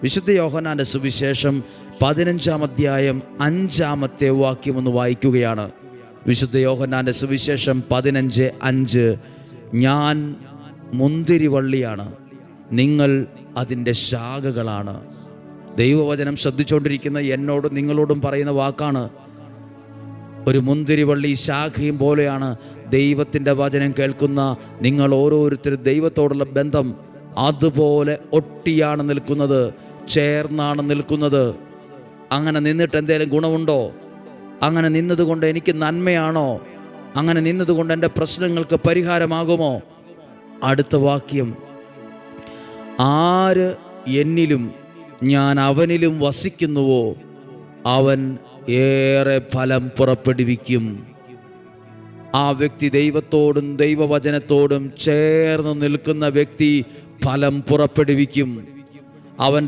വിശുദ്ധ യോഹന്നാന്റെ സുവിശേഷം 15-ാം അധ്യായം 5-ാമത്തെ വാക്യം ഒന്ന് വായിക്കുകയാണ്. വിശുദ്ധ യോഹന്നാന്റെ സുവിശേഷം 15:5. ഞാൻ മുന്തിരിവള്ളിയാണ്, നിങ്ങൾ അതിൻ്റെ ശാഖകളാണ്. ദൈവവചനം ശ്രദ്ധിച്ചുകൊണ്ടിരിക്കുന്ന എന്നോടും നിങ്ങളോടും പറയുന്ന വാക്കാണ്. ഒരു മുന്തിരിവള്ളി ശാഖയും പോലെയാണ് ദൈവത്തിൻ്റെ വചനം കേൾക്കുന്ന നിങ്ങൾ ഓരോരുത്തരും. ദൈവത്തോടുള്ള ബന്ധം അതുപോലെ ഒട്ടിയാണ് നിൽക്കുന്നത്, ചേർന്നാണ് നിൽക്കുന്നത്. അങ്ങനെ നിന്നിട്ട് എന്തെങ്കിലും ഗുണമുണ്ടോ? അങ്ങനെ നിന്നതുകൊണ്ട് എനിക്ക് നന്മയാണോ? അങ്ങനെ നിന്നതുകൊണ്ട് എൻ്റെ പ്രശ്നങ്ങൾക്ക് പരിഹാരമാകുമോ? അടുത്ത വാക്യം, ആര് എന്നിലും ഞാൻ അവനിലും വസിക്കുന്നുവോ അവൻ ഏറെ ഫലം പുറപ്പെടുവിക്കും. ആ വ്യക്തി ദൈവത്തോടും ദൈവവചനത്തോടും ചേർന്ന് നിൽക്കുന്ന വ്യക്തി ഫലം പുറപ്പെടുവിക്കും. അവൻ